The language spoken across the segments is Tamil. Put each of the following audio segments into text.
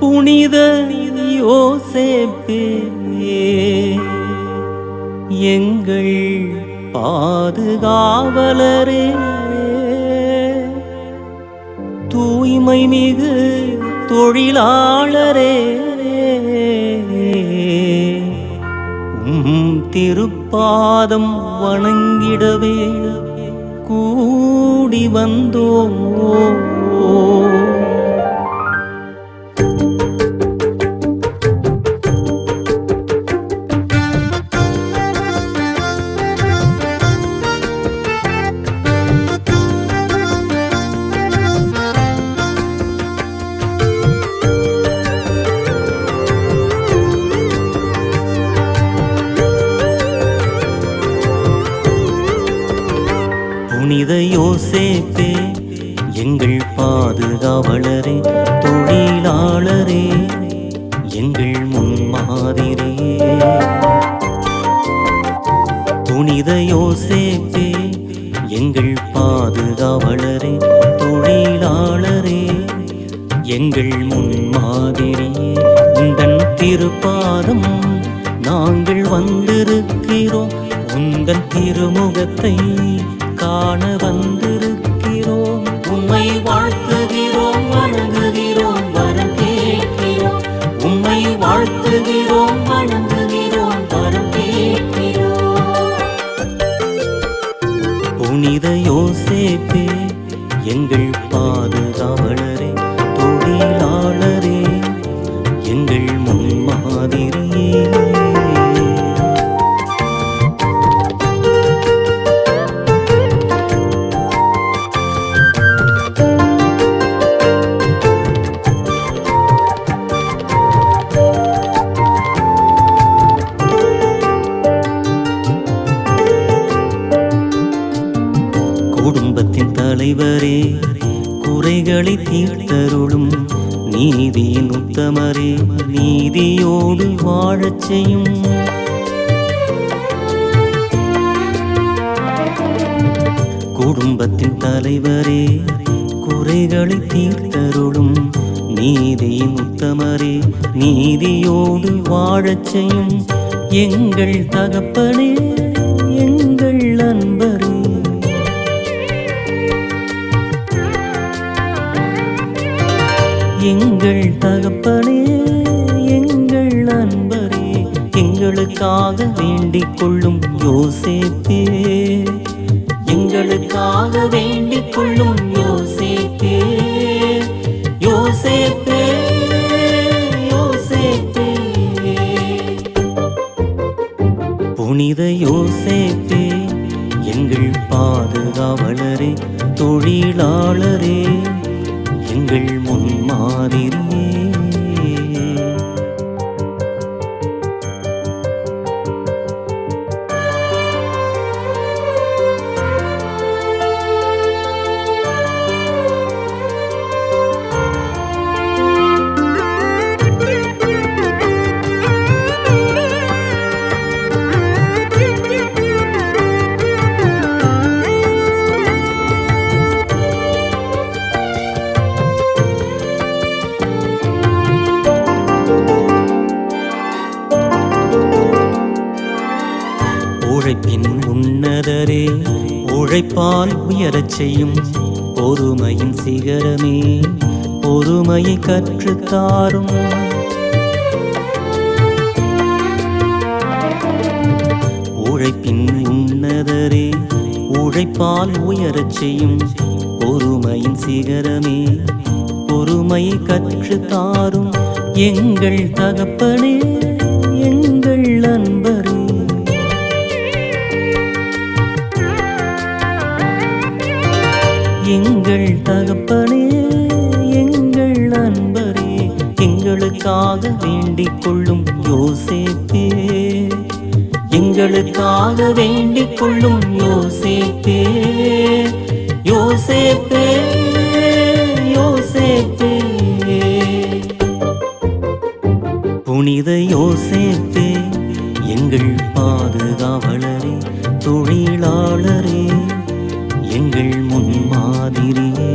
புனித யோசேப்பே, எங்கள் பாதுகாவலரே, தூய்மை மிகு தொழிலாளரே, திருப்பாதம் வணங்கிடவே கூடி வந்தோம். புனித யோசேப்பே, எங்கள் பாதுகாவலரே, தொழிலாளரே, எங்கள் முன்மாதிரியே. புனித யோசேப்பே, எங்கள் பாதுகாவலரே, தொழிலாளரே, எங்கள் முன்மாதிரியே. உந்தன் திருப்பாதம் நாங்கள் வந்திருக்கிறோம், உந்தன் திருமுகத்தை காண வந்திருக்கிறோம். உம்மை வாழ்த்துகிறோம், வணங்குகிறோம், வரம் கேட்கிறோம். உம்மை வாழ்த்துகிறோம், வணங்குகிறோம், வரம் கேட்கிறோம். புனித யோசேப்பே, எங்கள் பாதுகாவலரே, தொழிலாளரே, எங்கள் முன்மாதிரியே. குடும்பத்தின் தலைவரே, குறைகளை தீர்த்தருளும் நீதியின் உத்தமரே, நீதியோடு வாழச் செய்யும். குடும்பத்தின் தலைவரே, குறைகளை தீர்த்தருளும் நீதியின் உத்தமரே, நீதியோடு வாழச் செய்யும். எங்கள் தகப்பனே, எங்கள் அன்பரே, எங்கள் தகப்பனே, எங்கள் அன்பரே, எங்களுக்காக வேண்டிக் கொள்ளும் யோசேப்பே, எங்களுக்காக வேண்டிக் கொள்ளும் யோசேப்பே, யோசேப்பே, யோசேப்பே. புனித யோசேப்பே, எங்கள் பாதுகாவலரே, தொழிலாளரே, எங்கள் முன்மாதிரியே. உழைப்பின் உன்னதரே, உழைப்பால் உயரச் செய்யும் பொறுமையின் சிகரமே, பொறுமையை கற்றுத்தாரும். உழைப்பின் உன்னதரே, உழைப்பால் உயரச் செய்யும் பொறுமையின் சிகரமே, பொறுமையை கற்றுத்தாரும். எங்கள் தகப்பனே, எங்கள் அன்பரே, எங்கள் தகப்பனே, எங்கள் அன்பரே, எங்களுக்காக வேண்டிக் கொள்ளும் யோசேப்பே, எங்களுக்காக வேண்டிக் கொள்ளும் யோசேப்பே, யோசேப்பே, யோசேப்பே. புனித யோசேப்பே, எங்கள் பாதுகாவலரே, தொழிலாளரே, எங்கள் முன்மாதிரியே.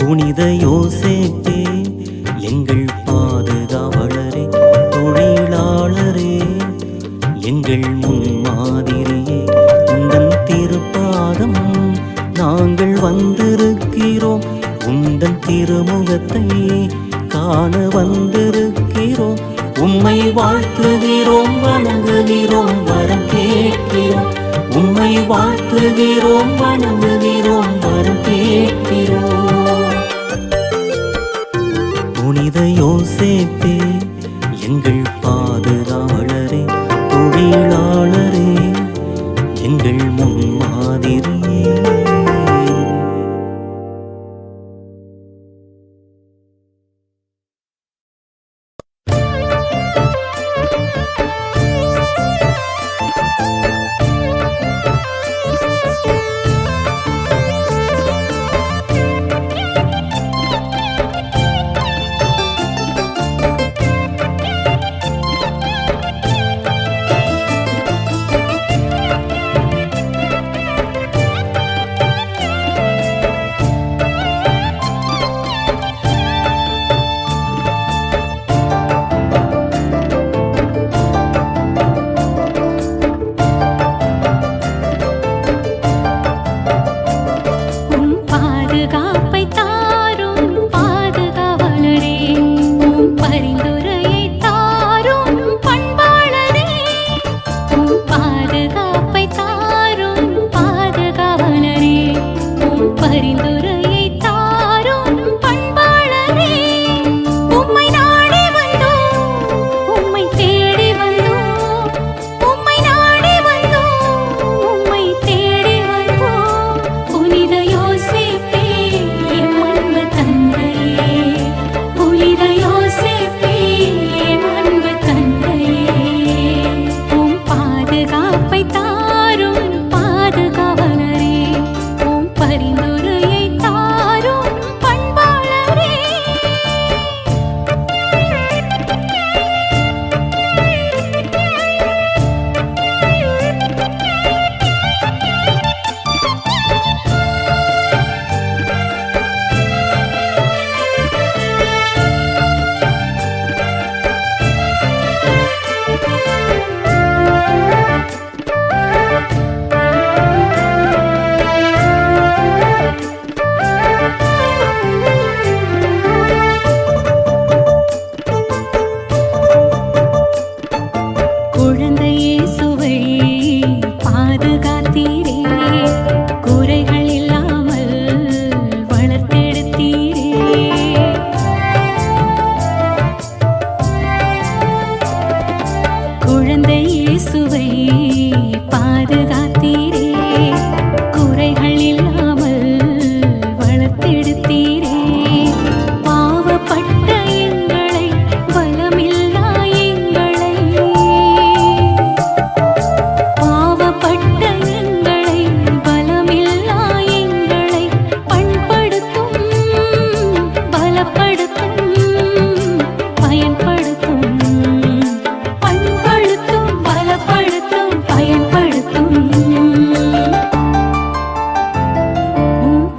புனித யோசேப்பே, நாங்கள் வந்திருக்கிறோம், உந்தன் திருமுகத்தை காண வந்திருக்கிறோம். உம்மை வாழ்த்துகிறோம், வணங்குகிறோம், வரம் கேட்கிறோம். உம்மை வாழ்த்துகிறோம், வணங்குகிறோம், வரம் கேட்கிறோம். புனித யோசேப்பே, எங்கள் பாதுகாவலரே, தொழிலாளரே, எங்கள் முன்மாதிரியே.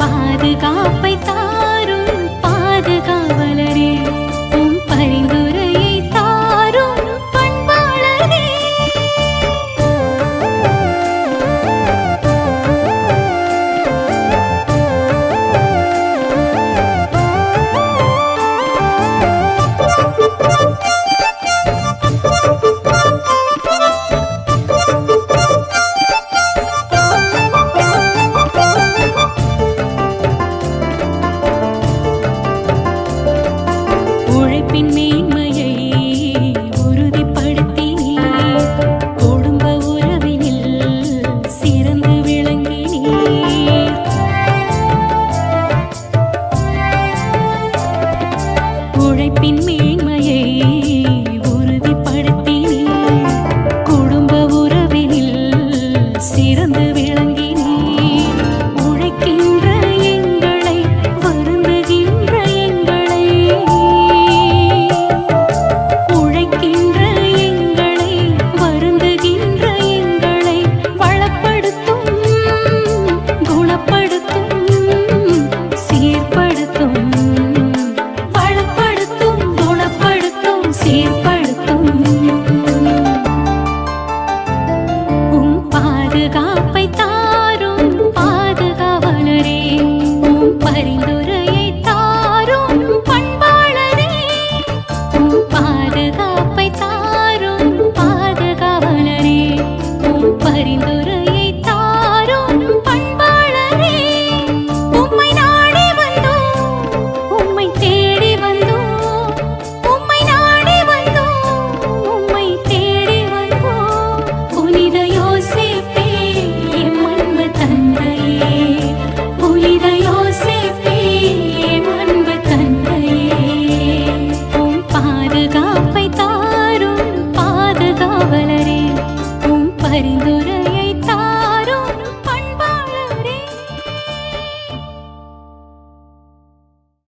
பாதுகாப்பு